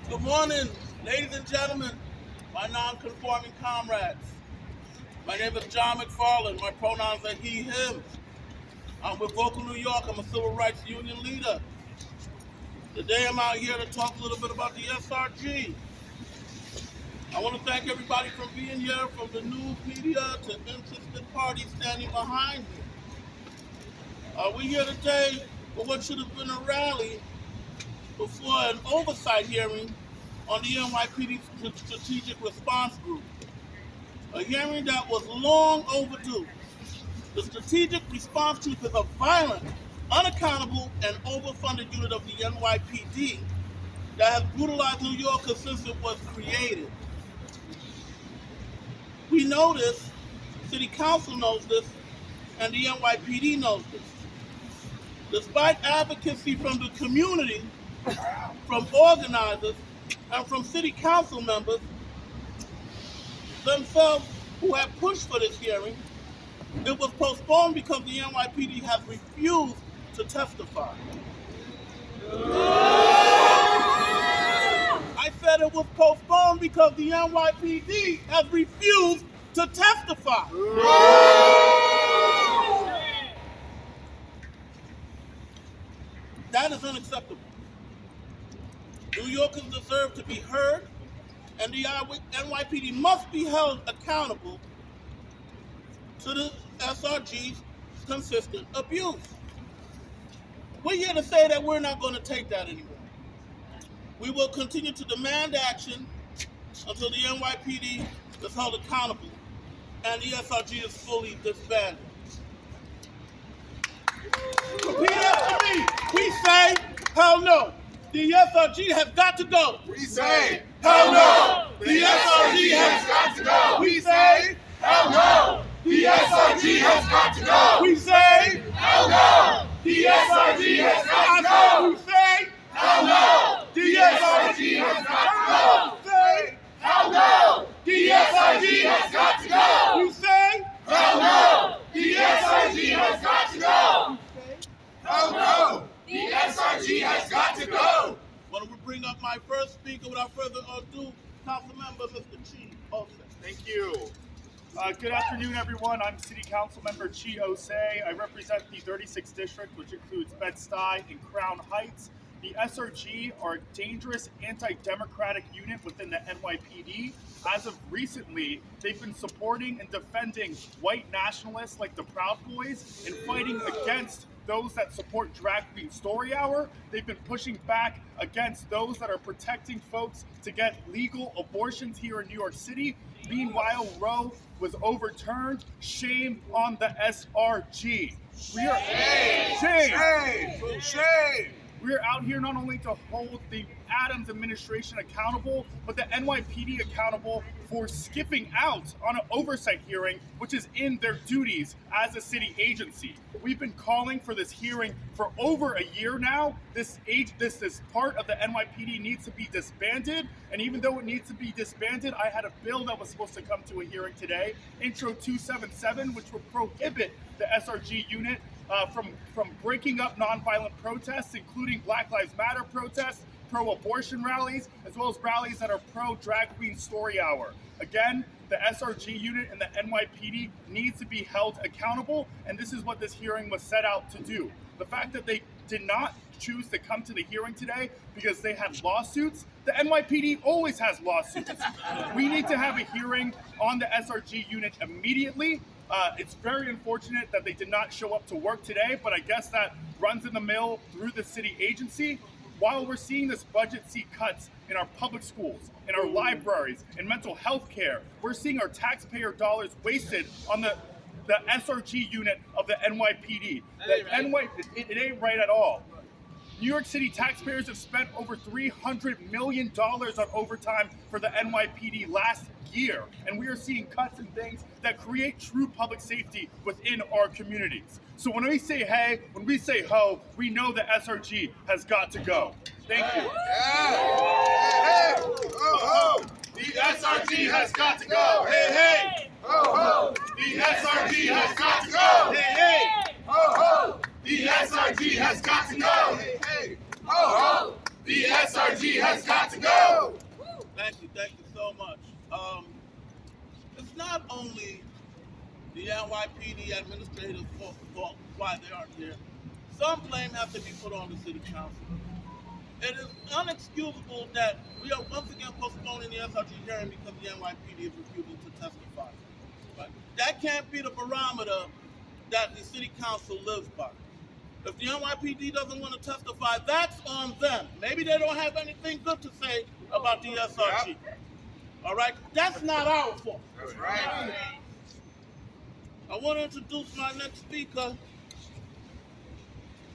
Good morning, ladies and gentlemen, my non-conforming comrades. My name is John McFarland. My pronouns are he, him. I'm with Vocal New York. I'm a civil rights union leader. Today I'm out here to talk a little bit about the SRG. I want to thank everybody for being here, from the news media to interested parties standing behind me. We're here today for what should have been a rally before an oversight hearing on the NYPD Strategic Response Group, a hearing that was long overdue. The Strategic Response Group is a violent, unaccountable, and overfunded unit of the NYPD that has brutalized New Yorkers since it was created. We know this, City Council knows this, and the NYPD knows this. Despite advocacy from the community, from organizers, and from City Council members themselves who have pushed for this hearing, it was postponed because the NYPD has refused to testify. I said it was postponed because the NYPD has refused to testify. That is unacceptable. New Yorkers deserve to be heard, and the NYPD must be held accountable to the SRG's consistent abuse. We're here to say that we're not going to take that anymore. We will continue to demand action until the NYPD is held accountable and the SRG is fully disbanded. Repeat after me. We say, hell no. The SRG has got to go. We say, hell no. The SRG has got to go. We say, hell no. The SRG has got to go. We say, hell no. The SRG has got to go. We say, hell no. the SRG has got to go. We say, hell no. The SRG has got to go. we say, Hell no. The SRG has got to go. Hell no. The SRG has got to go. Why don't we bring up my first speaker without further ado, Council Member Mr. Chi Ose. Thank you. Good afternoon, everyone. I'm City Council Member Chi Ose. I represent the 36th District, which includes Bed-Stuy and Crown Heights. The SRG are a dangerous anti-democratic unit within the NYPD. As of recently, they've been supporting and defending white nationalists like the Proud Boys and fighting against those that support Drag Queen Story Hour. They've been pushing back against those that are protecting folks to get legal abortions here in New York City. Meanwhile, Roe was overturned. Shame on the SRG. We are Shame. We're out here not only to hold the Adams administration accountable, but the NYPD accountable for skipping out on an oversight hearing, which is in their duties as a city agency. We've been calling for this hearing for over a year now. This part of the NYPD needs to be disbanded, and even though it needs to be disbanded, I had a bill that was supposed to come to a hearing today, Intro 277, which would prohibit the SRG unit from breaking up nonviolent protests, including Black Lives Matter protests, pro-abortion rallies, as well as rallies that are pro-Drag Queen Story Hour. Again, the SRG unit and the NYPD needs to be held accountable, and this is what this hearing was set out to do. The fact that they did not choose to come to the hearing today because they had lawsuits, the NYPD always has lawsuits. We need to have a hearing on the SRG unit immediately. It's very unfortunate that they did not show up to work today, but I guess that runs in the mill through the city agency. While we're seeing this budget see cuts in our public schools, in our libraries, in mental health care, we're seeing our taxpayer dollars wasted on the SRG unit of the NYPD. It ain't right at all. New York City taxpayers have spent over $300 million on overtime for the NYPD last year, and we are seeing cuts and things that create true public safety within our communities. So when we say hey, when we say ho, we know the SRG has got to go. Thank you. Hey. Ho. The SRG has got to go. Hey. Ho. The SRG has got to go. Hey. Ho. The SRG has got to go. Hey. Ho. The SRG SRG has got to go. Thank you so much. It's not only the NYPD administrators' fault why they aren't here. Some blame has to be put on the city council. It is unexcusable that we are once again postponing the SRG hearing because the NYPD is refusing to testify. Right? That can't be the barometer that the city council lives by. If the NYPD doesn't want to testify, that's on them. Maybe they don't have anything good to say about the SRG. All right? That's not our fault. That's right. I want to introduce my next speaker.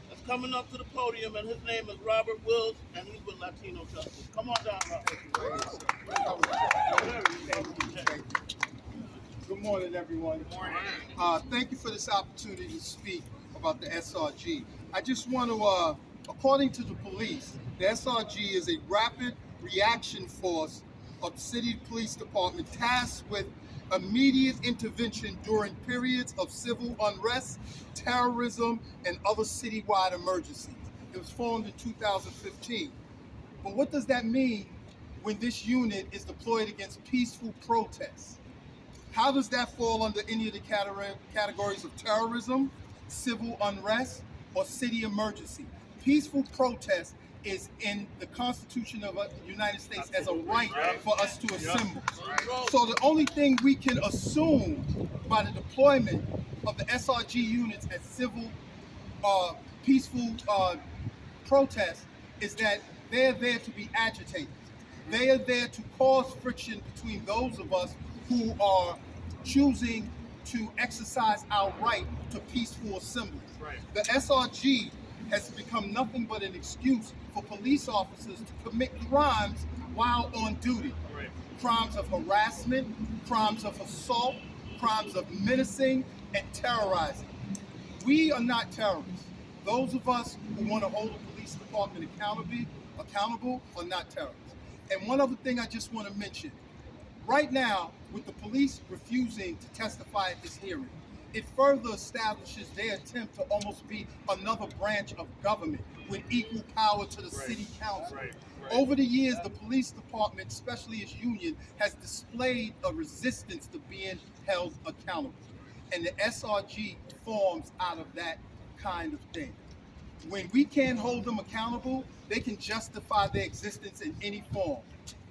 That's coming up to the podium, and his name is Robert Wills, and he's with Latino Justice. Come on down, Robert. Good morning, everyone. Good morning. Thank you for this opportunity to speak about the SRG. I just want to, according to the police, the SRG is a rapid reaction force of the city police department tasked with immediate intervention during periods of civil unrest, terrorism, and other citywide emergencies. It was formed in 2015. But what does that mean when this unit is deployed against peaceful protests? How does that fall under any of the categories of terrorism, civil unrest, or city emergency? Peaceful protest is in the Constitution of the United States as a right for us to assemble. So the only thing we can assume by the deployment of the SRG units as civil, peaceful protests is that they're there to be agitators. They are there to cause friction between those of us who are choosing to exercise our right to peaceful assembly. The SRG has become nothing but an excuse for police officers to commit crimes while on duty. Crimes of harassment, crimes of assault, crimes of menacing and terrorizing. We are not terrorists. Those of us who want to hold the police department accountable are not terrorists. And one other thing I just want to mention. Right now, with the police refusing to testify at this hearing, it further establishes their attempt to almost be another branch of government with equal power to the city council. Over the years, the police department, especially its union, has displayed a resistance to being held accountable. And the SRG forms out of that kind of thing. When we can't hold them accountable, they can justify their existence in any form.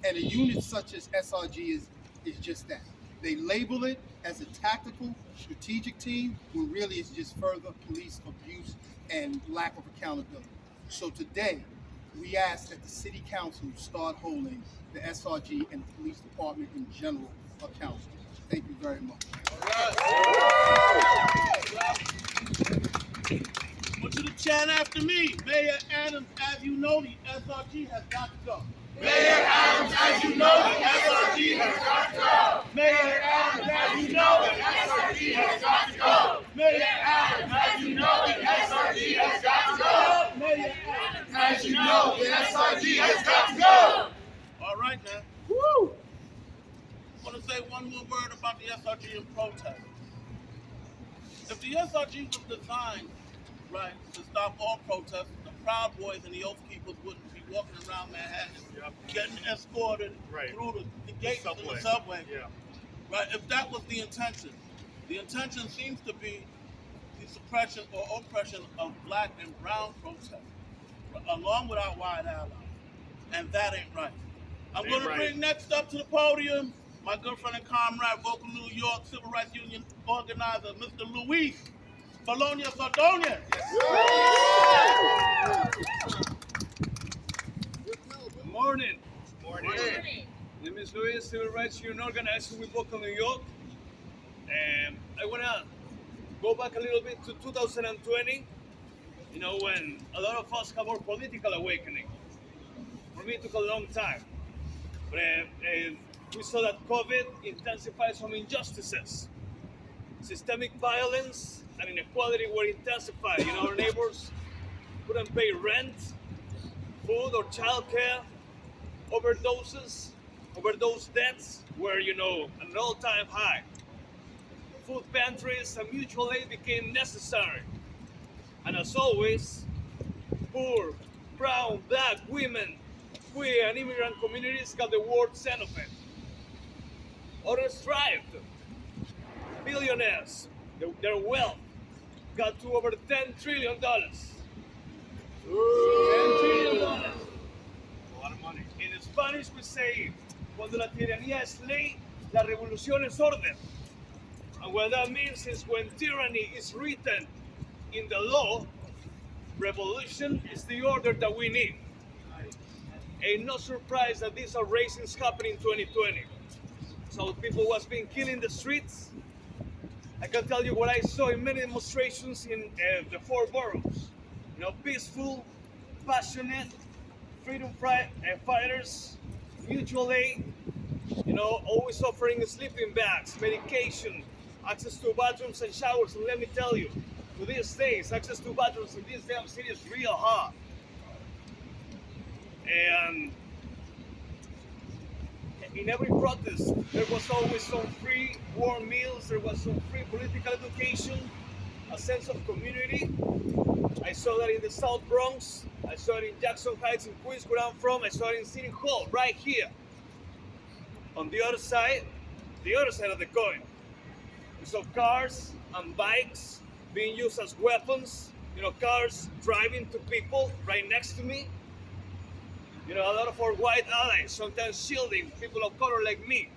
And a unit such as SRG is just that. They label it as a tactical, strategic team, when really it's just further police abuse and lack of accountability. So today, we ask that the city council start holding the SRG and the police department in general accountable. Thank you very much. I want you to chant after me. Mayor Adams, as you know, the SRG has got to go. Mayor Adams, as you know, the SRG has got to go. Mayor Adams, as you know, The SRG has got to go. Mayor Adams, as you know, the SRG has got to go. Mayor Adams. As you know, the SRG has got to go. All right, man. Woo! I want to say one more word about the SRG and protest. If the SRG was designed, right, to stop all protests, the Proud Boys and the Oath Keepers wouldn't be walking around Manhattan, getting escorted through the gates of the subway. Right? If that was the intention seems to be the suppression or oppression of black and brown protests, along with our white allies. And that ain't right. I'm going to bring next up to the podium my good friend and comrade, Vocal New York Civil Rights Union organizer, Mr. Luis Bologna Sardonia. Good morning. My name is Luis, Civil Rights Union organizer with Vocal New York. And I want to go back a little bit to 2020, when a lot of us have our political awakening. For me, it took a long time. But we saw that COVID intensified some injustices. Systemic violence and inequality were intensified. Our neighbors couldn't pay rent, food or childcare, overdose deaths were, an all-time high. Food pantries and mutual aid became necessary. And as always, poor, brown, black women we and immigrant communities got the worst end of it. Others thrived. Billionaires, their wealth got to over $10 trillion. $10 trillion. A lot of money. In Spanish we say, cuando la tiranía es ley, la revolución es orden. And what that means is when tyranny is written in the law, revolution is the order that we need. Ain't no surprise that these uprisings happen in 2020. So people was being killed in the streets. I can tell you what I saw in many demonstrations in the four boroughs. You know, peaceful, passionate, freedom fighters, mutual aid, you know, always offering sleeping bags, medication, access to bathrooms and showers. And let me tell you, to these days, access to bathrooms in this damn city is real hard. And in every protest, there was always some free warm meals, there was some free political education, a sense of community. I saw that in the South Bronx, I saw it in Jackson Heights in Queens, where I'm from, I saw it in City Hall, right here. On the other side of the coin, we saw cars and bikes being used as weapons, you know, cars driving to people right next to me. You know, a lot of our white allies sometimes shielding people of color like me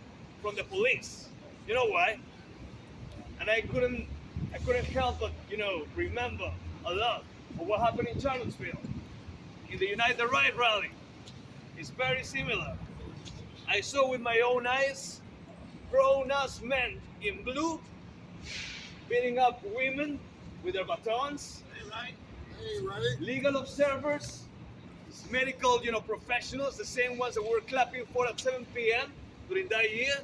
from the police. You know why? And I couldn't help but, you know, remember a lot of what happened in Charlottesville, in the Unite the Right rally. It's very similar. I saw with my own eyes grown-ass men in blue beating up women with their batons. Legal observers, medical, you know, professionals, the same ones that were clapping for at 7 p.m. during that year.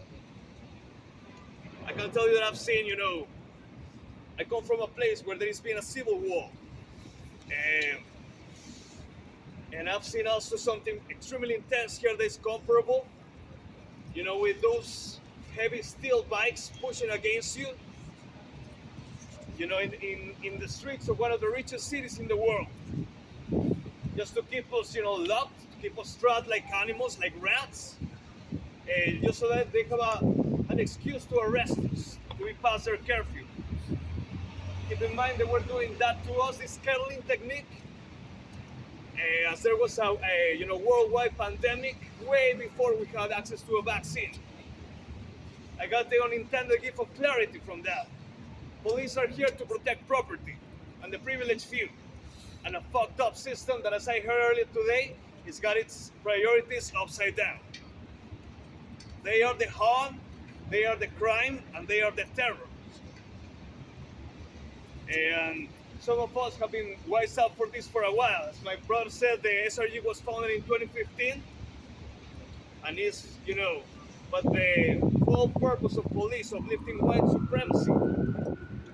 I can tell you that I've seen, you know, I come from a place where there has been a civil war. And I've seen also something extremely intense here that is comparable, you know, with those heavy steel bikes pushing against you, you know, in the streets of one of the richest cities in the world. Just to keep us, you know, locked, to keep us trapped like animals, like rats, and just so that they have an excuse to arrest us, to be past their curfew. Keep in mind they were doing that to us, this kettling technique, as there was a you know, worldwide pandemic way before we had access to a vaccine. I got the unintended gift of clarity from that. Police are here to protect property and the privileged few. And a fucked up system that, as I heard earlier today, has got its priorities upside down. They are the harm, they are the crime, and they are the terror. And some of us have been wise up for this for a while. As my brother said, the SRG was founded in 2015, and is, you know, but the whole purpose of police, of lifting white supremacy,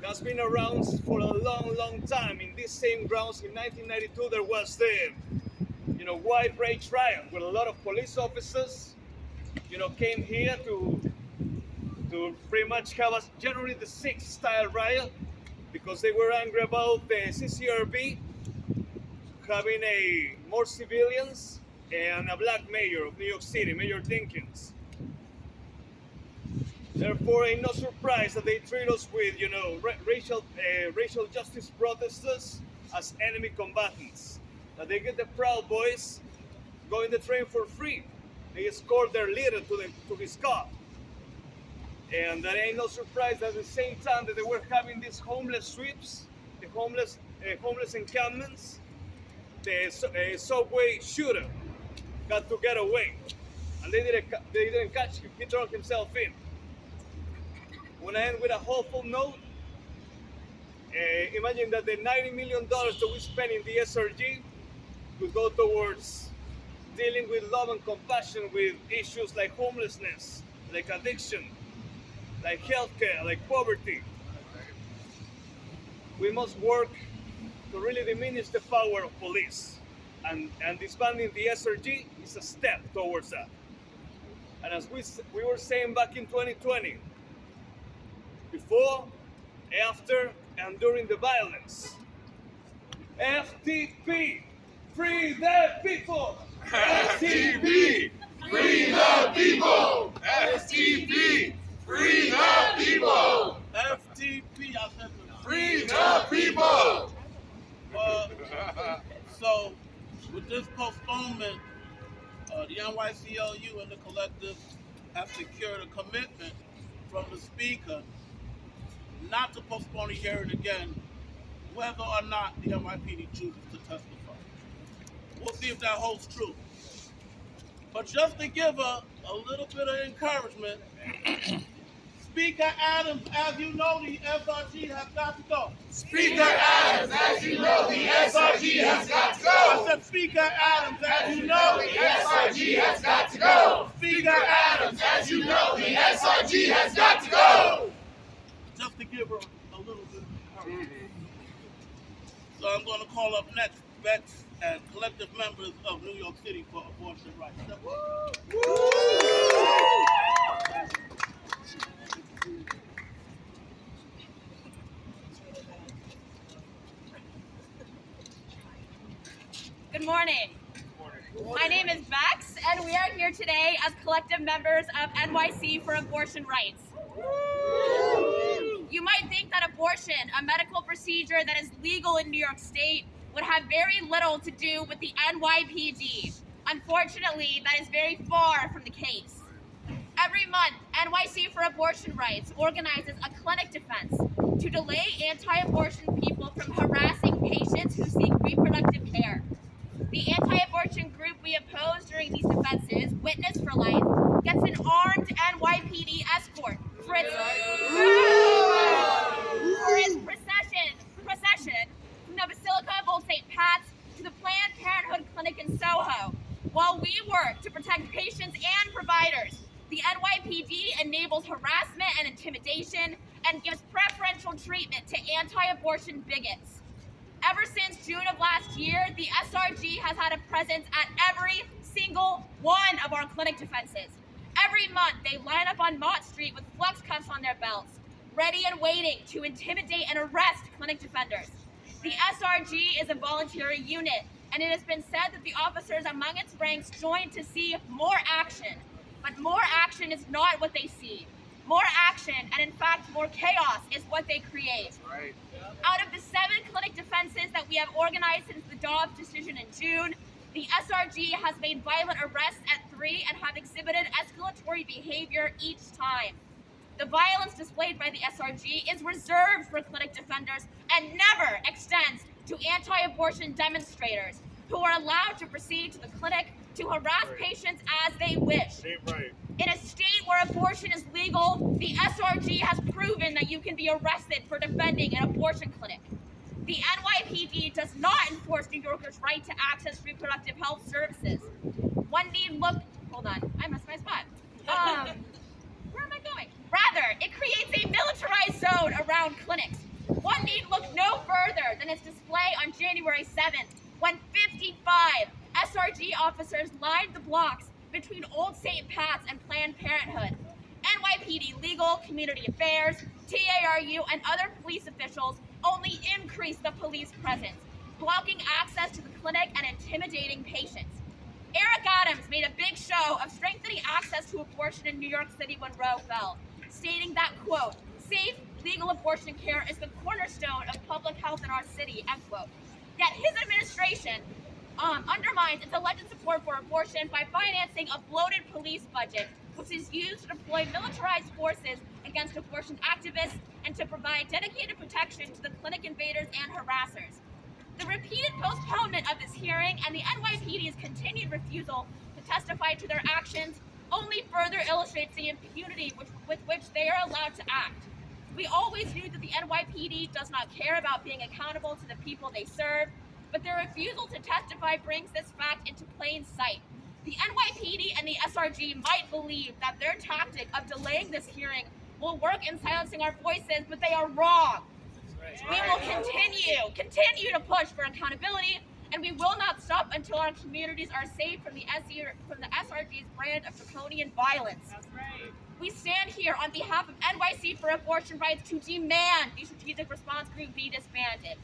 has been around for a long, long time. In these same grounds, in 1992, there was the, you know, white rage riot, where a lot of police officers, you know, came here to pretty much have a January the 6th style riot, because they were angry about the CCRB having more civilians and a black mayor of New York City, Mayor Dinkins. Therefore, ain't no surprise that they treat us with, you know, racial justice protesters as enemy combatants. That they get the Proud Boys going the train for free. They escort their leader to his car. And that ain't no surprise that at the same time that they were having these homeless sweeps, the homeless encampments, the subway shooter got to get away. And they didn't catch him. He turned himself in. When I end with a hopeful note, imagine that the $90 million that we spend in the SRG could go towards dealing with love and compassion with issues like homelessness, like addiction, like healthcare, like poverty. We must work to really diminish the power of police. And disbanding the SRG is a step towards that. And as we were saying back in 2020, before, after, and during the violence, FTP, free the people! STP, free the people. STP, free the people. FTP, I said Free the people. So, with this postponement, the NYCLU and the collective have secured a commitment from the Speaker not to postpone the hearing again, whether or not the NYPD chooses to testify. We'll see if that holds true. But just to give a little bit of encouragement, Speaker Adams, as you know, the SRG has got to go. Speaker Adams, as you know, the SRG has got to go. I said, Speaker Adams, as you know, The SRG has got to go. Speaker Adams, as you know, the SRG has got to go. just to give her a little bit of encouragement. So I'm going to call up next vets and collective members of New York City for abortion rights. Good morning. My name is Bex, and we are here today as collective members of NYC for Abortion Rights. You might think that abortion, a medical procedure that is legal in New York State, would have very little to do with the NYPD. Unfortunately, that is very far from the case. Every month, NYC for Abortion Rights organizes a clinic defense to delay anti-abortion people from harassing patients who seek reproductive care. The anti-abortion group we oppose during these defenses, Witness for Life, gets an armed NYPD escort for its procession from the Basilica of Old St. Pat's to the Planned Parenthood Clinic in Soho. While we work to protect patients and providers, the NYPD enables harassment and intimidation and gives preferential treatment to anti-abortion bigots. Ever since June of last year, the SRG has had a presence at every single one of our clinic defenses. Every month, they line up on Mott Street with flex cuffs on their belts, ready and waiting to intimidate and arrest clinic defenders. The SRG is a voluntary unit, and it has been said that the officers among its ranks joined to see more action. But more action is not what they see. More action, and in fact, more chaos is what they create. Right. Out of the 7 clinic defenses that we have organized since the Dobbs decision in June, the SRG has made violent arrests at 3 and have exhibited escalatory behavior each time. The violence displayed by the SRG is reserved for clinic defenders and never extends to anti-abortion demonstrators who are allowed to proceed to the clinic to harass patients as they wish. In a state where abortion is legal, the SRG has proven that you can be arrested for defending an abortion clinic. The NYPD does not enforce New Yorkers' right to access reproductive health services. One need look, hold on, I missed my spot. Where am I going? Rather, it creates a militarized zone around clinics. One need look no further than its display on January 7th, when 55 SRG officers lined the blocks between Old St. Pat's and Planned Parenthood. NYPD Legal, Community Affairs, TARU, and other police officials only increase the police presence, blocking access to the clinic and intimidating patients. Eric Adams made a big show of strengthening access to abortion in New York City when Roe fell, stating that, quote, safe, legal abortion care is the cornerstone of public health in our city, end quote. Yet his administration undermines its alleged support for abortion by financing a bloated police budget, which is used to deploy militarized forces against abortion activists and to provide dedicated protection to the clinic invaders and harassers. The repeated postponement of this hearing and the NYPD's continued refusal to testify to their actions only further illustrates the impunity with which they are allowed to act. We always knew that the NYPD does not care about being accountable to the people they serve, but their refusal to testify brings this fact into plain sight. The NYPD and the SRG might believe that their tactic of delaying this hearing will work in silencing our voices, but they are wrong. We will continue to push for accountability, and we will not stop until our communities are safe from the SRG's brand of draconian violence. We stand here on behalf of NYC for Abortion Rights to demand the Strategic Response Group be disbanded,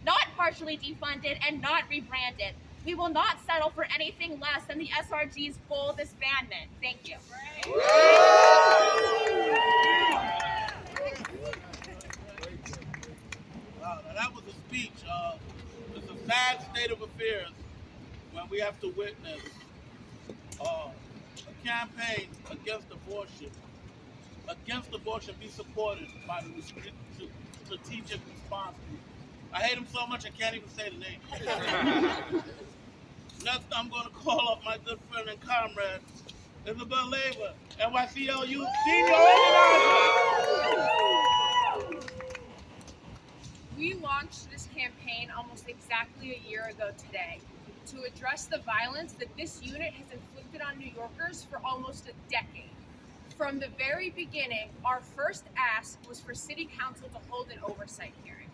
not partially defunded and not rebranded, We will not settle for anything less than the SRG's full disbandment. Thank you. Wow, now that was a speech. It's a sad state of affairs when we have to witness a campaign against abortion be supported by the strategic response group. I hate him so much I can't even say the name. Next, I'm going to call up my good friend and comrade, Isabel Leva, NYCLU senior organizer. We launched this campaign almost exactly a year ago today to address the violence that this unit has inflicted on New Yorkers for almost a decade. From the very beginning, our first ask was for City Council to hold an oversight hearing.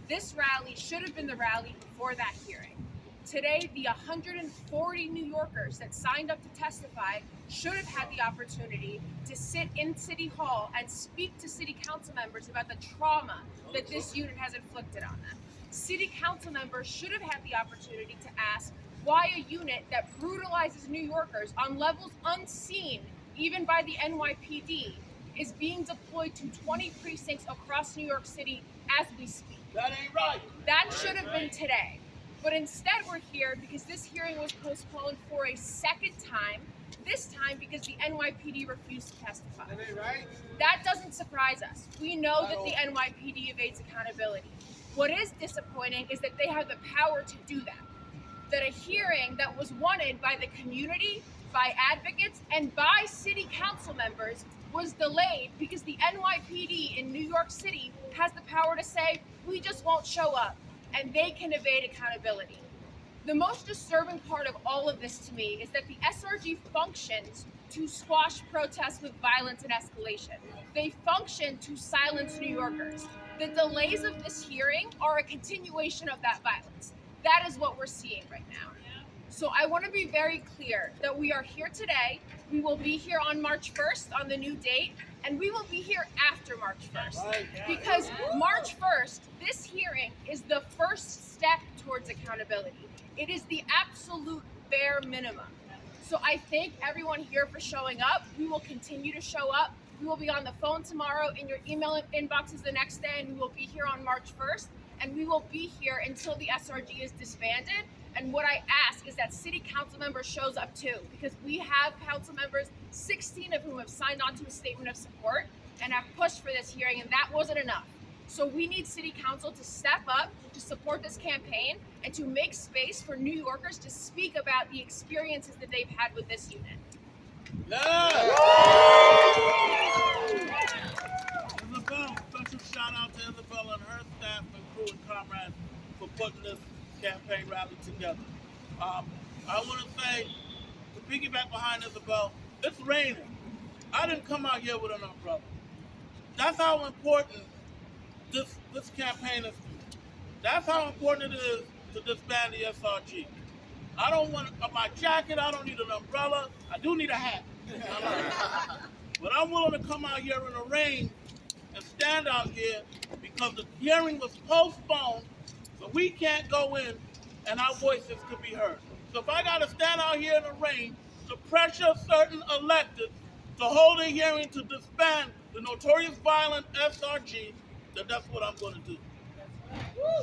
This rally should have been the rally before that hearing. Today, the 140 New Yorkers that signed up to testify should have had the opportunity to sit in City Hall and speak to City Council members about the trauma that this unit has inflicted on them. City Council members should have had the opportunity to ask why a unit that brutalizes New Yorkers on levels unseen even by the NYPD is being deployed to 20 precincts across New York City as we speak. That ain't right. That should have been today. But instead we're here because this hearing was postponed for a second time, this time because the NYPD refused to testify. That ain't right. That doesn't surprise us. We know that the NYPD evades accountability. What is disappointing is that they have the power to do that. That a hearing that was wanted by the community, by advocates, and by city council members was delayed because the NYPD in New York City has the power to say, we just won't show up, and they can evade accountability. The most disturbing part of all of this to me is that the SRG functions to squash protests with violence and escalation. They function to silence New Yorkers. The delays of this hearing are a continuation of that violence. That is what we're seeing right now. So I want to be very clear that we are here today. We will be here on March 1st on the new date, and we will be here after March 1st. Because March 1st, this hearing is the first step towards accountability. It is the absolute bare minimum. So I thank everyone here for showing up. We will continue to show up. We will be on the phone tomorrow, in your email inboxes the next day, and we will be here on March 1st. And we will be here until the SRG is disbanded. And what I ask is that city council members shows up too, because we have council members, 16 of whom have signed on to a statement of support and have pushed for this hearing, and that wasn't enough. So we need city council to step up, to support this campaign, and to make space for New Yorkers to speak about the experiences that they've had with this unit. Isabel, special shout out to Isabel and her staff and crew and comrades for putting this campaign rally together. I want to say, to piggyback behind Isabel, it's raining. I didn't come out here with an umbrella. That's how important this campaign is. That's how important it is to disband the SRG. I don't want my jacket. I don't need an umbrella. I do need a hat. But I'm willing to come out here in the rain and stand out here because the hearing was postponed, so we can't go in and our voices could be heard. So if I got to stand out here in the rain to pressure certain electeds to hold a hearing to disband the notorious violent SRG, then that's what I'm going to do.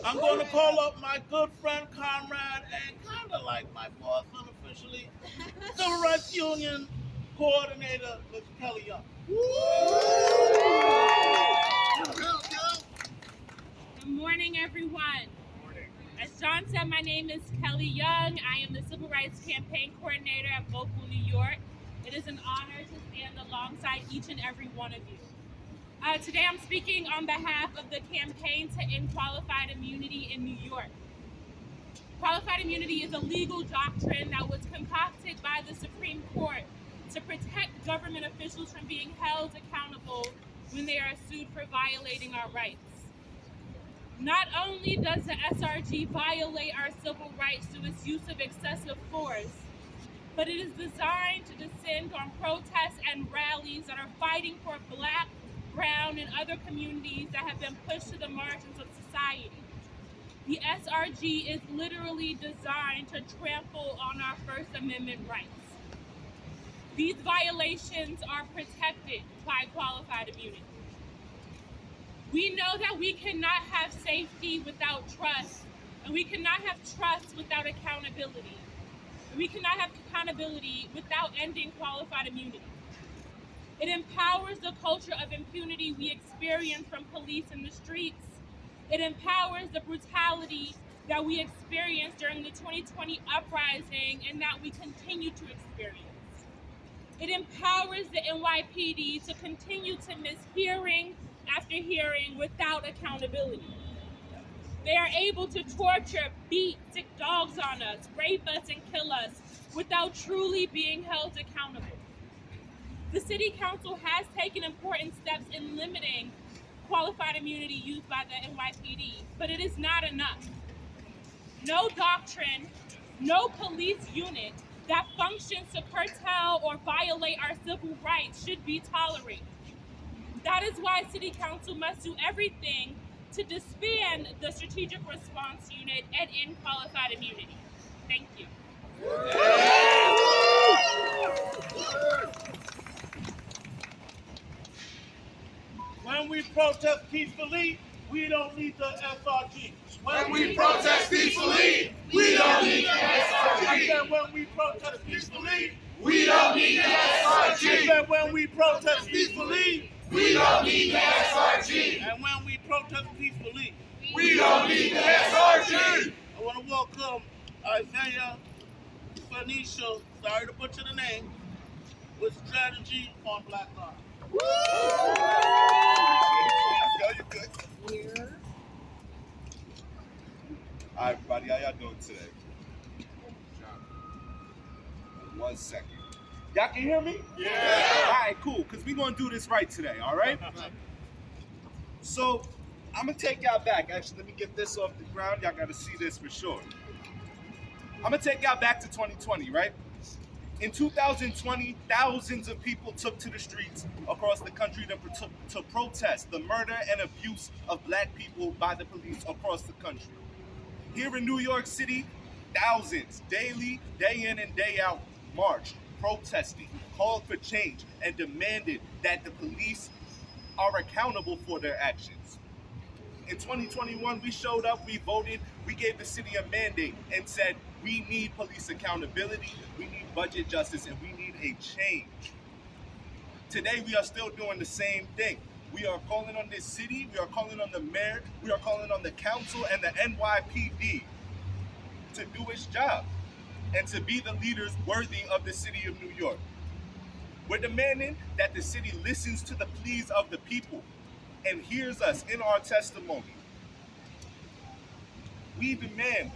I'm going to call up my good friend, comrade, and kind of like my boss unofficially, Civil Rights Union coordinator, Ms. Kelly Young. Good morning, everyone. As John said, my name is Kelly Young. I am the Civil Rights Campaign Coordinator at Vocal New York. It is an honor to stand alongside each and every one of you. Today I'm speaking on behalf of the campaign to end qualified immunity in New York. Qualified immunity is a legal doctrine that was concocted by the Supreme Court to protect government officials from being held accountable when they are sued for violating our rights. Not only does the SRG violate our civil rights through its use of excessive force, but it is designed to descend on protests and rallies that are fighting for Black, brown, and other communities that have been pushed to the margins of society. The SRG is literally designed to trample on our First Amendment rights. These violations are protected by qualified immunity. We know that we cannot have safety without trust, and we cannot have trust without accountability. And we cannot have accountability without ending qualified immunity. It empowers the culture of impunity we experience from police in the streets. It empowers the brutality that we experienced during the 2020 uprising and that we continue to experience. It empowers the NYPD to continue to miss hearing after hearing without accountability. They are able to torture, beat, sick dogs on us, rape us, and kill us without truly being held accountable. The City Council has taken important steps in limiting qualified immunity used by the NYPD, but it is not enough. No doctrine, no police unit that functions to curtail or violate our civil rights should be tolerated. That is why City Council must do everything to disband the Strategic Response Unit and end qualified immunity. Thank you. When we protest peacefully, we don't need the SRG. When we protest peacefully, we don't need the SRG. I said when we protest peacefully, We don't need the I SRG. said when we protest peacefully, We don't need the SRG. and when we protest peacefully. We don't need the SRG. I want to welcome Isaiah, Phoenicia, sorry to butcher the name, with strategy on Black Lives. You're good. Hi, everybody. How y'all doing today? 1 second. Y'all can hear me? Yeah. All right, cool. Because we're going to do this right today, all right? So, I'm going to take y'all back. Actually, let me get this off the ground. Y'all got to see this for sure. I'm going to take y'all back to 2020, right? In 2020, thousands of people took to the streets across the country to protest the murder and abuse of Black people by the police across the country. Here in New York City, thousands, daily, day in and day out, marched, protesting, called for change, and demanded that the police are accountable for their actions. In 2021, we showed up, we voted, we gave the city a mandate and said, we need police accountability, we need budget justice, and we need a change. Today, we are still doing the same thing. We are calling on this city, we are calling on the mayor, we are calling on the council and the NYPD to do its job and to be the leaders worthy of the city of New York. We're demanding that the city listens to the pleas of the people and hears us in our testimony. We demand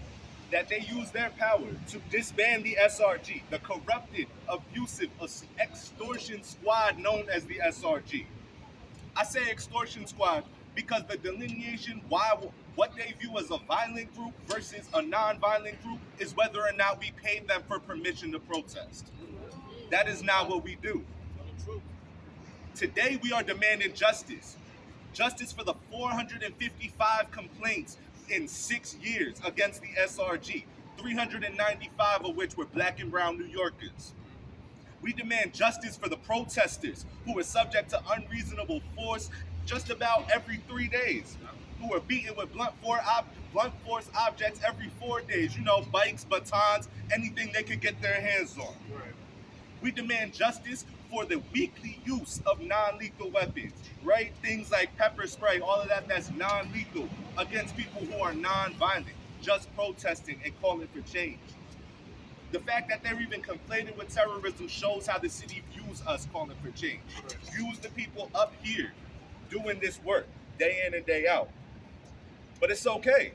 that they use their power to disband the SRG, the corrupted, abusive, extortion squad known as the SRG. I say extortion squad because the delineation what they view as a violent group versus a non-violent group is whether or not we paid them for permission to protest. That is not what we do. Today we are demanding justice. Justice for the 455 complaints in 6 years against the SRG, 395 of which were Black and brown New Yorkers. We demand justice for the protesters who were subject to unreasonable force just about every 3 days, who were beaten with blunt force objects every 4 days, bikes, batons, anything they could get their hands on. We demand justice for the weekly use of non-lethal weapons, right? Things like pepper spray, all of that's non-lethal against people who are non-violent, just protesting and calling for change. The fact that they're even conflated with terrorism shows how the city views us calling for change. Views the people up here doing this work day in and day out. But it's okay,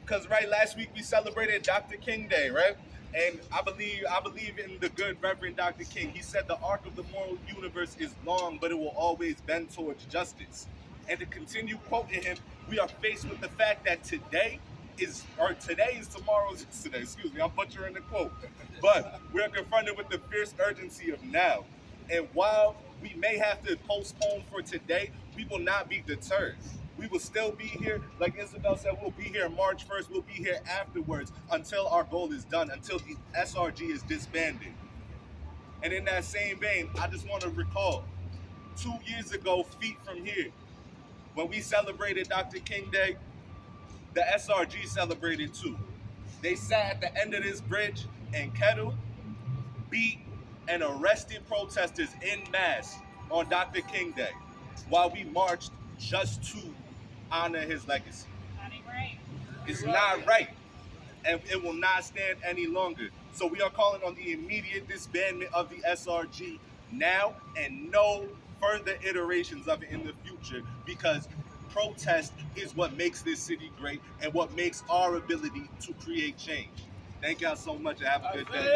because last week we celebrated Dr. King Day, right? And I believe in the good Reverend Dr. King. He said the arc of the moral universe is long, but it will always bend towards justice. And to continue quoting him, we are faced with the fact that today is tomorrow's yesterday. Excuse me, I'm butchering the quote. But we're confronted with the fierce urgency of now. And while we may have to postpone for today, we will not be deterred. We will still be here. Like Isabel said, we'll be here March 1st. We'll be here afterwards until our goal is done, until the SRG is disbanded. And in that same vein, I just want to recall 2 years ago, feet from here, when we celebrated Dr. King Day, the SRG celebrated too. They sat at the end of this bridge and kettled, beat, and arrested protesters en masse on Dr. King Day while we marched just to honor his legacy. It's not right, and it will not stand any longer. So we are calling on the immediate disbandment of the SRG now and no further iterations of it in the future, because protest is what makes this city great and what makes our ability to create change. Thank y'all so much and have a good day. They're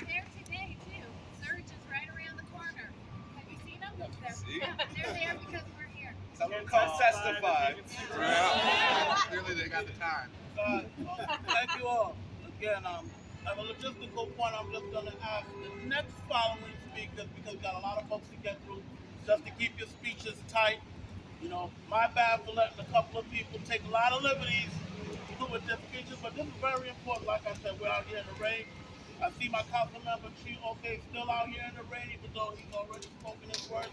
there today too. Surge is right around the corner. Have you seen them? See? They're there because we're here. Someone come testify. Clearly they got the time. Thank you all. Again, as a logistical point, I'm just going to ask the next following speakers, because we've got a lot of folks to get through, just to keep your speeches tight. You know, my bad for letting a couple of people take a lot of liberties with their speeches, but this is very important. Like I said, we're out here in the rain. I see my council member, Chief OK, still out here in the rain, even though he's already spoken his word.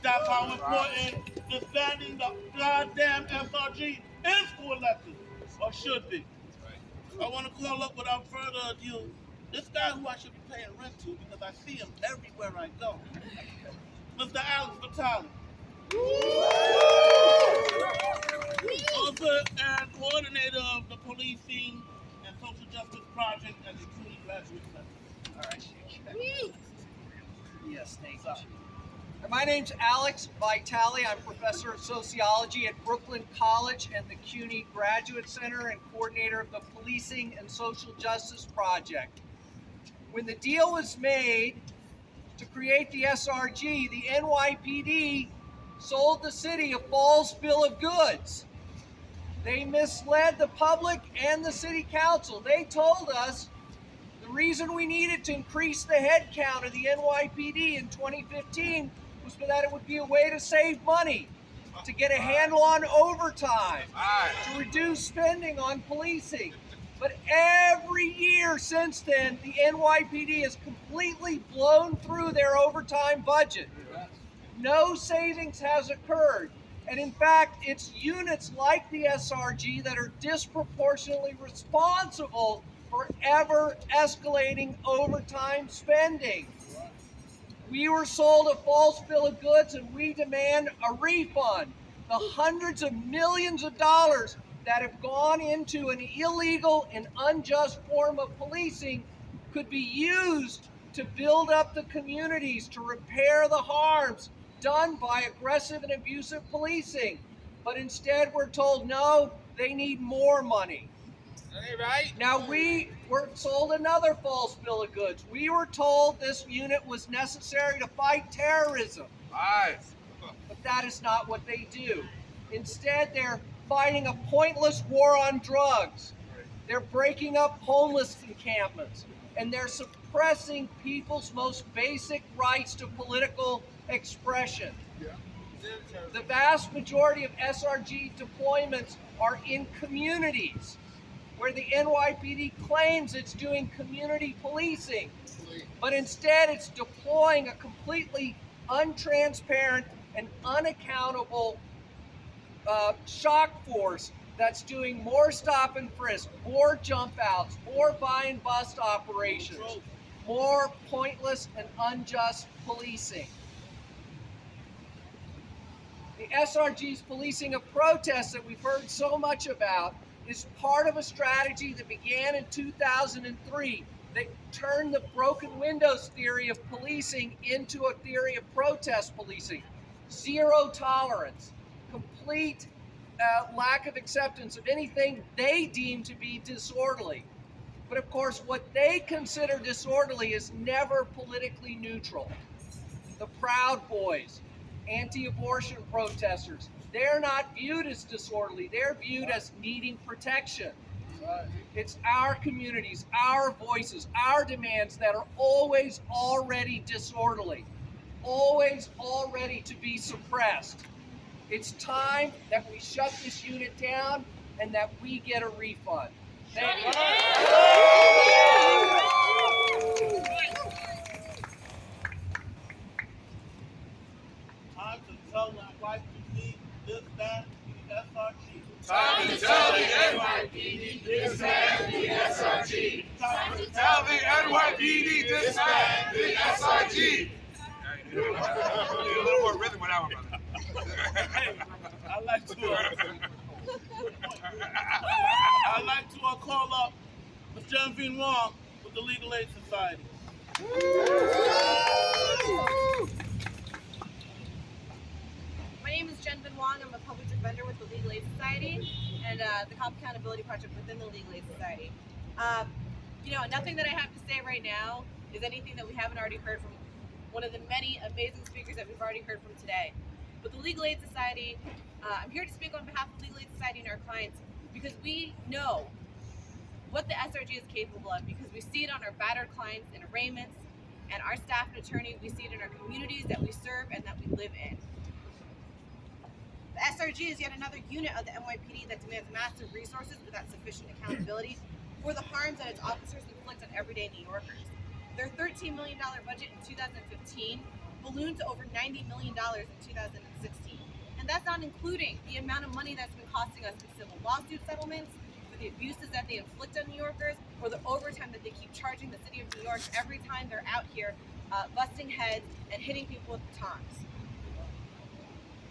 That's how important disbanding the goddamn SRG is to elections, or should be. I want to call up without further ado this guy who I should be paying rent to, because I see him everywhere I go. Mr. Alex Vitale. Author and coordinator of the Policing and Social Justice Project at the CUNY Graduate Center. All right. Yes, thank you. My name's Alex Vitale. I'm professor of sociology at Brooklyn College and the CUNY Graduate Center and coordinator of the Policing and Social Justice Project. When the deal was made to create the SRG, the NYPD sold the city a false bill of goods. They misled the public and the city council. They told us the reason we needed to increase the head count of the NYPD in 2015 was so that it would be a way to save money, to get a handle on overtime, to reduce spending on policing. But every year since then, the NYPD has completely blown through their overtime budget. No savings has occurred. And in fact, it's units like the SRG that are disproportionately responsible for ever escalating overtime spending. We were sold a false bill of goods and we demand a refund. The hundreds of millions of dollars that have gone into an illegal and unjust form of policing could be used to build up the communities, to repair the harms done by aggressive and abusive policing. But instead we're told, no, they need more money. Right? Now we were sold another false bill of goods. We were told this unit was necessary to fight terrorism. But that is not what they do. Instead, they're fighting a pointless war on drugs. They're breaking up homeless encampments. And they're suppressing people's most basic rights to political expression. The vast majority of SRG deployments are in communities where the NYPD claims it's doing community policing, but instead it's deploying a completely untransparent and unaccountable shock force that's doing more stop and frisk, more jump outs, more buy and bust operations, more pointless and unjust policing. The SRG's policing of protests that we've heard so much about is part of a strategy that began in 2003 that turned the broken windows theory of policing into a theory of protest policing. Zero tolerance, complete lack of acceptance of anything they deem to be disorderly. But of course, what they consider disorderly is never politically neutral. The Proud Boys, anti-abortion protesters, they're not viewed as disorderly. They're viewed as needing protection. It's our communities, our voices, our demands that are always already disorderly. always all ready to be suppressed. It's time that we shut this unit down and that we get a refund. Thank you. Time to tell NYPD disband the SRG. Time to tell the NYPD disband the SRG. Time to tell the NYPD disband the SRG. Need a little more rhythm with that one, brother. I'd like to call up Ms. Genevieve Wong with the Legal Aid Society. My name is Jen Bin Wong. I'm a public defender with the Legal Aid Society and the Cop Accountability Project within the Legal Aid Society. Nothing that I have to say right now is anything that we haven't already heard from one of the many amazing speakers that we've already heard from today. With the Legal Aid Society, I'm here to speak on behalf of Legal Aid Society and our clients because we know what the SRG is capable of, because we see it on our battered clients in arraignments and our staff and attorney. We see it in our communities that we serve and that we live in. The SRG is yet another unit of the NYPD that demands massive resources without sufficient accountability for the harms that its officers inflict on everyday New Yorkers. Their $13 million budget in 2015 ballooned to over $90 million in 2016. And that's not including the amount of money that's been costing us in civil lawsuit settlements, for the abuses that they inflict on New Yorkers, or the overtime that they keep charging the city of New York every time they're out here busting heads and hitting people with batons.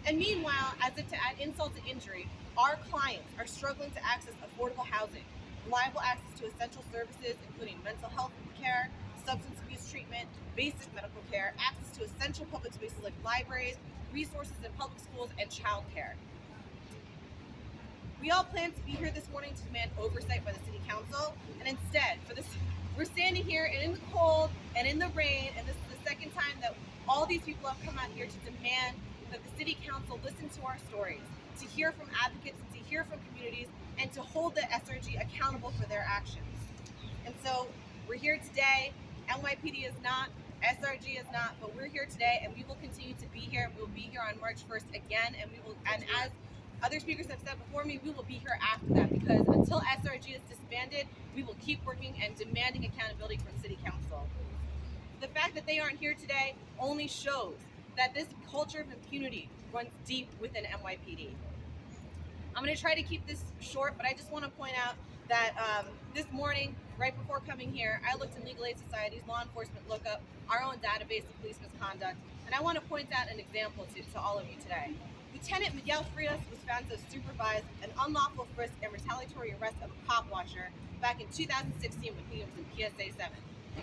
And meanwhile, as if to add insult to injury, our clients are struggling to access affordable housing, reliable access to essential services, including mental health care, substance abuse treatment, basic medical care, access to essential public spaces like libraries, resources in public schools, and childcare. We all plan to be here this morning to demand oversight by the City Council, and instead, we're standing here and in the cold and in the rain, and this is the second time that all these people have come out here to demand that the City Council listen to our stories, to hear from advocates, to hear from communities, and to hold the SRG accountable for their actions. And so we're here today. NYPD is not, SRG is not, but we're here today, and we will continue to be here. We'll be here on March 1st again, and as other speakers have said before me, we will be here after that, because until SRG is disbanded, we will keep working and demanding accountability from City Council. The fact that they aren't here today only shows that this culture of impunity runs deep within NYPD. I'm going to try to keep this short, but I just want to point out that this morning, right before coming here, I looked in Legal Aid Society's law enforcement lookup, our own database of police misconduct, and I want to point out an example to all of you today. Lieutenant Miguel Frias was found to have supervised an unlawful frisk and retaliatory arrest of a cop watcher back in 2016 when he was in PSA 7.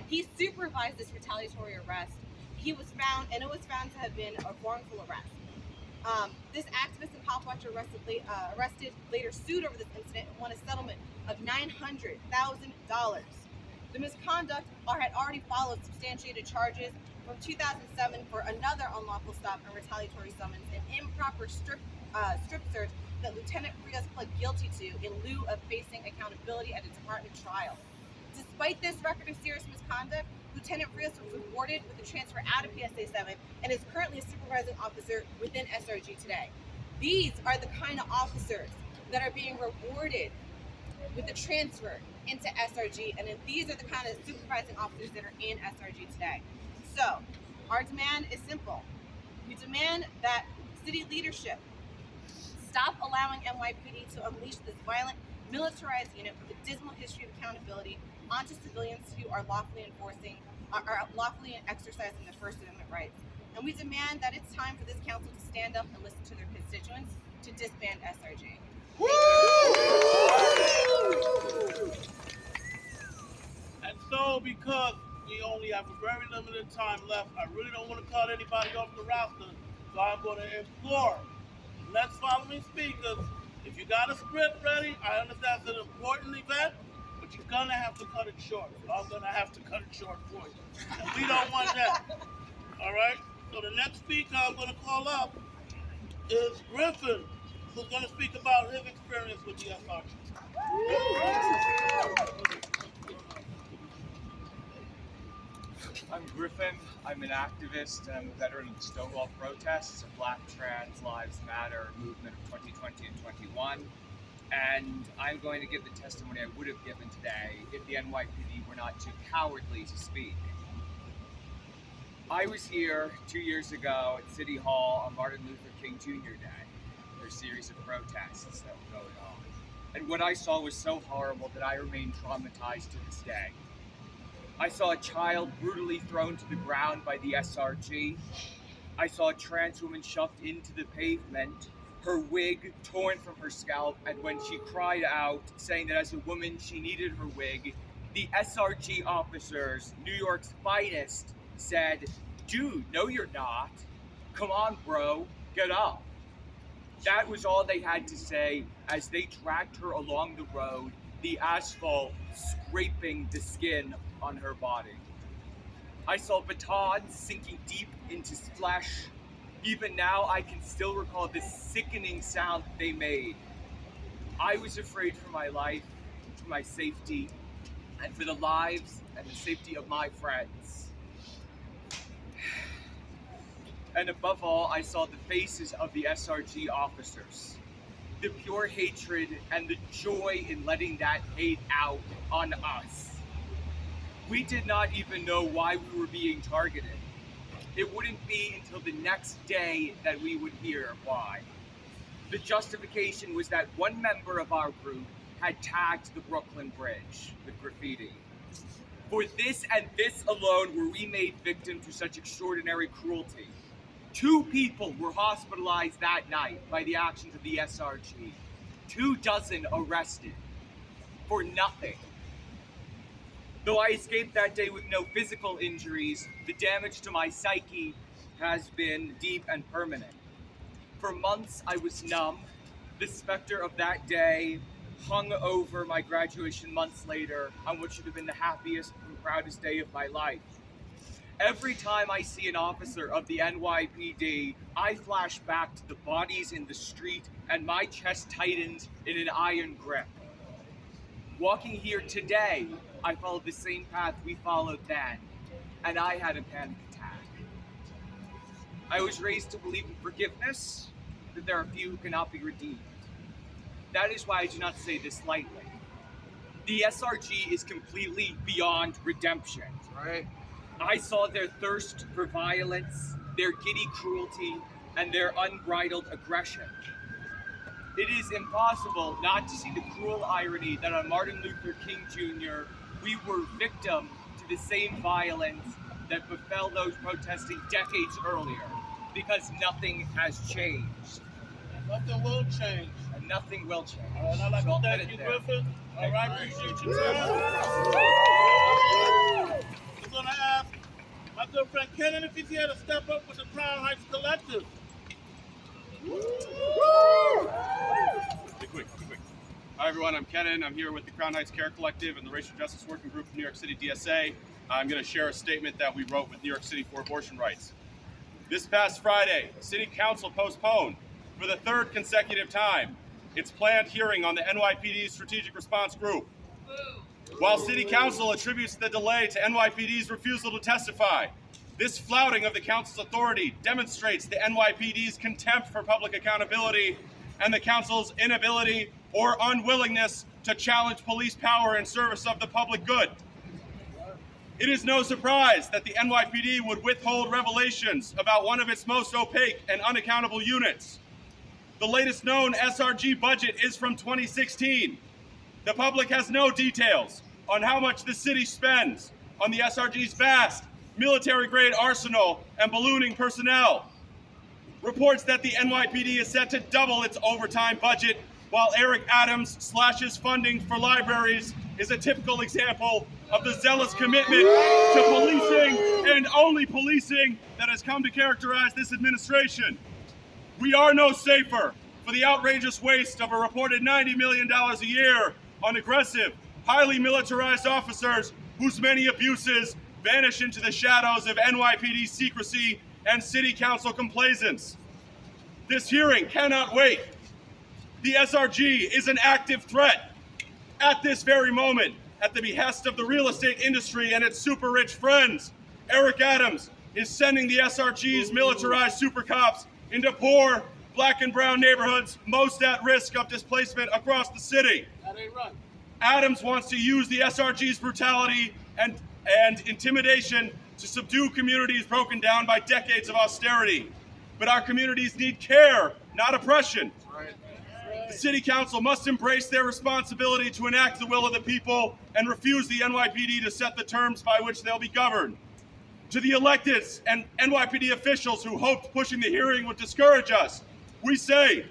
He supervised this retaliatory arrest. He was found, and it was found to have been a wrongful arrest. This activist and cop watcher arrested later sued over this incident and won a settlement of $900,000. The misconduct had already followed substantiated charges from 2007 for another unlawful stop and retaliatory summons, an improper strip search that Lieutenant Frias pled guilty to in lieu of facing accountability at a department trial. Despite this record of serious misconduct, Lieutenant Frias was rewarded with a transfer out of PSA 7 and is currently a supervising officer within SRG today. These are the kind of officers that are being rewarded with the transfer into SRG, and these are the kind of supervising officers that are in SRG today. So, our demand is simple. We demand that city leadership stop allowing NYPD to unleash this violent, militarized unit with a dismal history of accountability onto civilians who are lawfully exercising their First Amendment rights. And we demand that it's time for this council to stand up and listen to their constituents to disband SRG. And so, because we only have a very limited time left, I really don't want to cut anybody off the roster, so I'm going to implore the next following speakers, if you got a script ready, I understand it's an important event, but you're going to have to cut it short. I'm going to have to cut it short for you. And we don't want that. All right? So the next speaker I'm going to call up is Griffin, who's going to speak about his experience with the SRG. I'm I'm Griffin. I'm an activist and I'm a veteran of the Stonewall protests of Black Trans Lives Matter movement of 2020 and 21. And I'm going to give the testimony I would have given today if the NYPD were not too cowardly to speak. I was here 2 years ago at City Hall on Martin Luther King Jr. Day for a series of protests that were going on. And what I saw was so horrible that I remain traumatized to this day. I saw a child brutally thrown to the ground by the SRG. I saw a trans woman shoved into the pavement, her wig torn from her scalp, and when she cried out, saying that as a woman she needed her wig, the SRG officers, New York's finest, said, "Dude, no you're not. Come on, bro, get up." That was all they had to say as they dragged her along the road, the asphalt scraping the skin on her body. I saw batons sinking deep into flesh. Even now, I can still recall the sickening sound that they made. I was afraid for my life, for my safety, and for the lives and the safety of my friends. And above all, I saw the faces of the SRG officers. The pure hatred and the joy in letting that hate out on us. We did not even know why we were being targeted. It wouldn't be until the next day that we would hear why. The justification was that one member of our group had tagged the Brooklyn Bridge with graffiti. For this and this alone were we made victim to such extraordinary cruelty. 2 people were hospitalized that night by the actions of the SRG. 24 arrested for nothing. Though I escaped that day with no physical injuries, the damage to my psyche has been deep and permanent. For months I was numb. The specter of that day hung over my graduation months later on what should have been the happiest and proudest day of my life. Every time I see an officer of the NYPD, I flash back to the bodies in the street and my chest tightens in an iron grip. Walking here today, I followed the same path we followed then, and I had a panic attack. I was raised to believe in forgiveness, that there are few who cannot be redeemed. That is why I do not say this lightly. The SRG is completely beyond redemption. Right. I saw their thirst for violence, their giddy cruelty, and their unbridled aggression. It is impossible not to see the cruel irony that on Martin Luther King Jr., we were victim to the same violence that befell those protesting decades earlier, because nothing has changed. Nothing will change. And nothing will change. And I'd like So to thank you, Griffin. All right, appreciate your time. I'm going to ask my good friend Kenan if he's here to step up with the Crown Heights Collective. Be quick. Hi everyone, I'm Kenan. I'm here with the Crown Heights Care Collective and the Racial Justice Working Group of New York City DSA. I'm going to share a statement that we wrote with New York City for abortion rights. This past Friday, City Council postponed for the 3rd consecutive time its planned hearing on the NYPD Strategic Response Group. While City Council attributes the delay to NYPD's refusal to testify, this flouting of the Council's authority demonstrates the NYPD's contempt for public accountability and the Council's inability or unwillingness to challenge police power in service of the public good. It is no surprise that the NYPD would withhold revelations about one of its most opaque and unaccountable units. The latest known SRG budget is from 2016. The public has no details on how much the city spends on the SRG's vast military-grade arsenal and ballooning personnel. Reports that the NYPD is set to double its overtime budget while Eric Adams slashes funding for libraries is a typical example of the zealous commitment to policing and only policing that has come to characterize this administration. We are no safer for the outrageous waste of a reported $90 million a year on aggressive, highly militarized officers whose many abuses vanish into the shadows of NYPD secrecy and City Council complaisance. This hearing cannot wait. The SRG is an active threat. At this very moment, at the behest of the real estate industry and its super rich friends, Eric Adams is sending the SRG's militarized super cops into poor black and brown neighborhoods most at risk of displacement across the city. That ain't right. Adams wants to use the SRG's brutality and intimidation to subdue communities broken down by decades of austerity. But our communities need care, not oppression. The City Council must embrace their responsibility to enact the will of the people and refuse the NYPD to set the terms by which they'll be governed. To the electeds and NYPD officials who hoped pushing the hearing would discourage us, we say,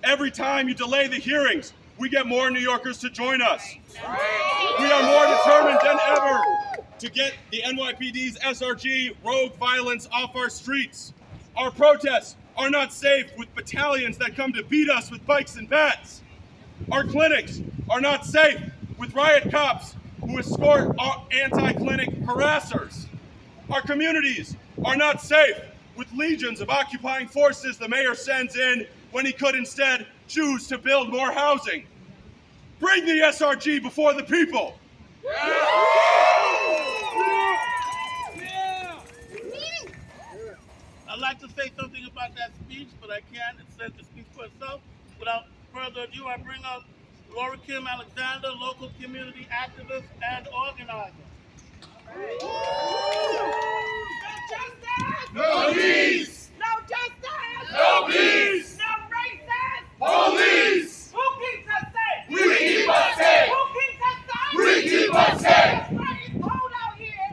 every time you delay the hearings, we get more New Yorkers to join us. We are more determined than ever to get the NYPD's SRG rogue violence off our streets. Our protests are not safe with battalions that come to beat us with bikes and bats. Our clinics are not safe with riot cops who escort our anti-clinic harassers. Our communities are not safe with legions of occupying forces the mayor sends in when he could instead choose to build more housing. Bring the SRG before the people. I'd like to say something about that speech, but I can't. It says to speak for itself. Without further ado, I bring up Laura Kim Alexander, local community activist and organizer. No peace! No justice! No peace! No racist! Police! Who keeps us safe? We keep us safe! Who keeps us safe? We keep us safe! That's right, it's cold out here.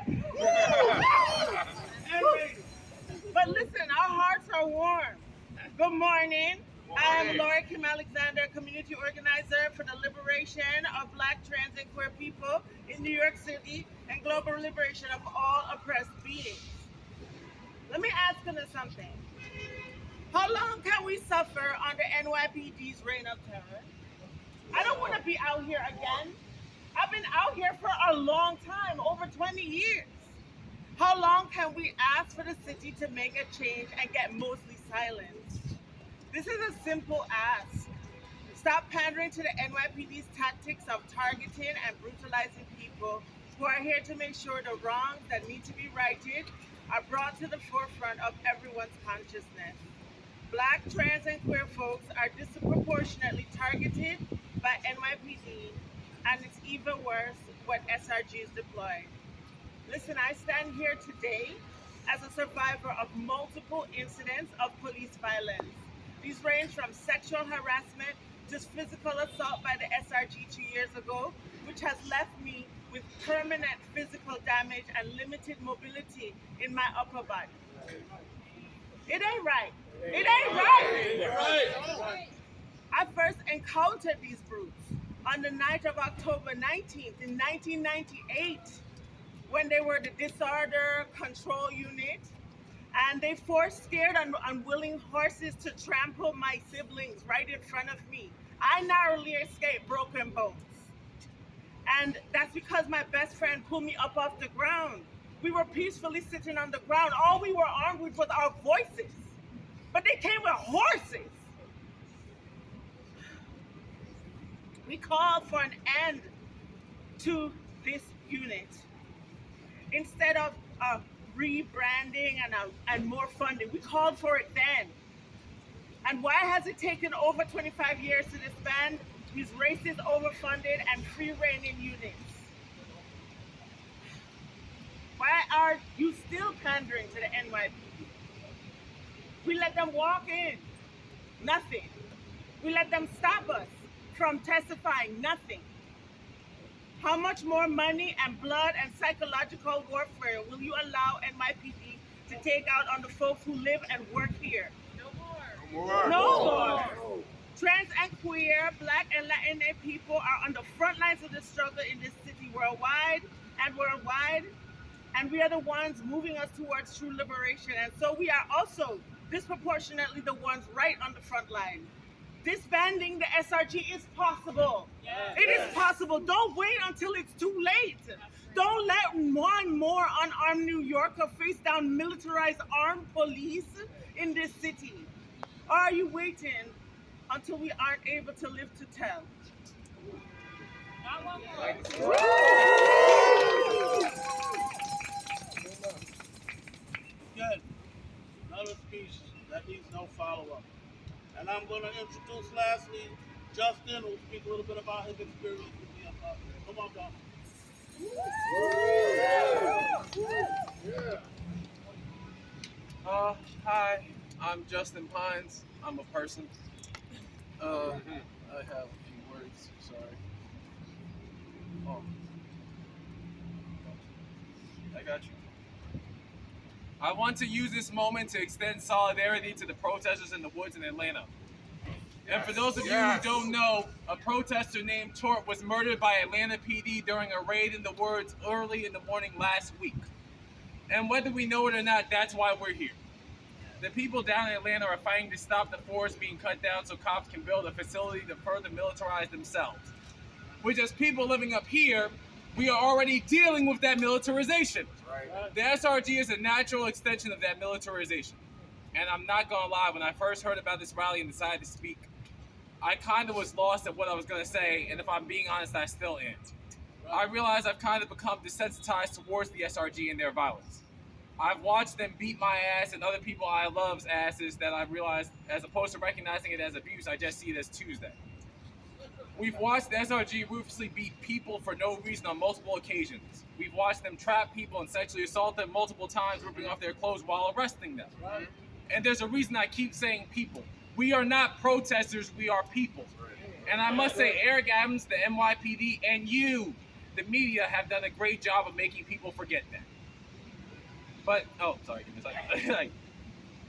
But listen, our hearts are warm. Good morning. I am Laura Kim Alexander, community organizer for the liberation of Black, trans, and queer people in New York City and global liberation of all oppressed beings. Let me ask you something. How long can we suffer under NYPD's reign of terror? I don't want to be out here again. I've been out here for a long time, over 20 years. How long can we ask for the city to make a change and get mostly silent? This is a simple ask. Stop pandering to the NYPD's tactics of targeting and brutalizing people who are here to make sure the wrongs that need to be righted are brought to the forefront of everyone's consciousness. Black, trans, and queer folks are disproportionately targeted by NYPD, and it's even worse when SRG is deployed. Listen, I stand here today as a survivor of multiple incidents of police violence. These range from sexual harassment to physical assault by the SRG 2 years ago, which has left me with permanent physical damage and limited mobility in my upper body. It ain't right. It ain't right. I first encountered these brutes on the night of October 19th in 1998 when they were the Disorder Control Unit, and they forced scared and unwilling horses to trample my siblings right in front of me. I narrowly escaped broken bones. And that's because my best friend pulled me up off the ground. We were peacefully sitting on the ground. All we were armed with was our voices. But they came with horses. We called for an end to this unit. Instead of rebranding and more funding, we called for it then. And why has it taken over 25 years to disband these racist, overfunded, and free-reigning units? Why are you still pandering to the NYPD? We let them walk in, nothing. We let them stop us from testifying, nothing. How much more money and blood and psychological warfare will you allow NYPD to take out on the folks who live and work here? No more. No more. Trans and queer, Black and Latina people are on the front lines of the struggle in this city worldwide, and we are the ones moving us towards true liberation. And so we are also disproportionately the ones right on the front line. Disbanding the SRG is possible. Yes. It is possible. Don't wait until it's too late. Don't let one more unarmed New Yorker face down militarized armed police in this city. Or are you waiting until we aren't able to live to tell? introduce lastly Justin, who will speak a little bit about his experience with the SRG. Come on, Justin. Hi, I'm Justin Pines. I'm a person. I have a few words, sorry. Oh. I got you. I want to use this moment to extend solidarity to the protesters in the woods in Atlanta. And for those of you who don't know, a protester named Tort was murdered by Atlanta PD during a raid in the woods early in the morning last week. And whether we know it or not, that's why we're here. The people down in Atlanta are fighting to stop the forest being cut down so cops can build a facility to further militarize themselves. Which, as people living up here, we are already dealing with that militarization. Right. The SRG is a natural extension of that militarization. And I'm not gonna lie, when I first heard about this rally and decided to speak, I kind of was lost at what I was gonna say, and if I'm being honest, I still am. I realize I've kind of become desensitized towards the SRG and their violence. I've watched them beat my ass and other people I love's asses that I realized, as opposed to recognizing it as abuse, I just see it as Tuesday. We've watched the SRG ruthlessly beat people for no reason on multiple occasions. We've watched them trap people and sexually assault them multiple times, ripping off their clothes while arresting them. Right. And there's a reason I keep saying people. We are not protesters, we are people. And I must say, Eric Adams, the NYPD, and you, the media, have done a great job of making people forget that. But,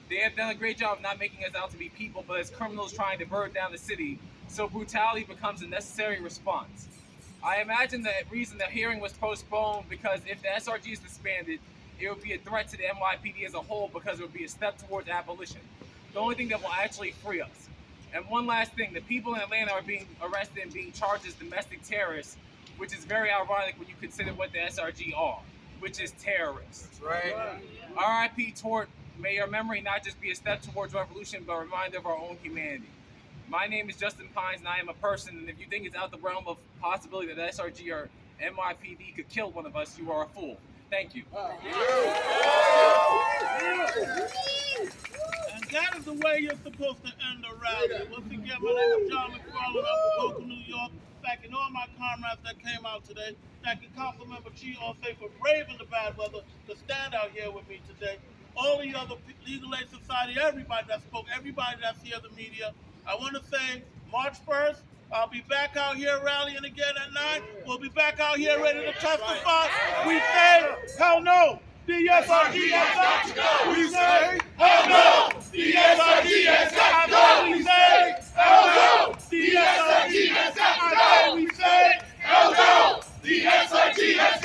they have done a great job of not making us out to be people, but as criminals trying to burn down the city, so brutality becomes a necessary response. I imagine the reason the hearing was postponed because if the SRG is disbanded, it would be a threat to the NYPD as a whole because it would be a step towards abolition. The only thing that will actually free us. And one last thing, the people in Atlanta are being arrested and being charged as domestic terrorists, which is very ironic when you consider what the SRG are, which is terrorists. Right. R.I.P. Tort, may your memory not just be a step towards revolution, but a reminder of our own humanity. My name is Justin Pines, and I am a person, and if you think it's out the realm of possibility that SRG or NYPD could kill one of us, you are a fool. Thank you. And that is the way you're supposed to end a rally. Once again, my name is John McFarland. I'm from New York. Thanking all my comrades that came out today. Thanking Councilmember Chi Osei for braving the bad weather to stand out here with me today. All the other Legal Aid Society, everybody that spoke, everybody that's here, the media. I want to say March 1st, I'll be back out here rallying again at 9. We'll be back out here ready to testify. We say, hell no. The SRG has got to go. We say, hell no. The SRG has got to go. We say, hell no. The SRG has got to go. We say, hell no. The SRG has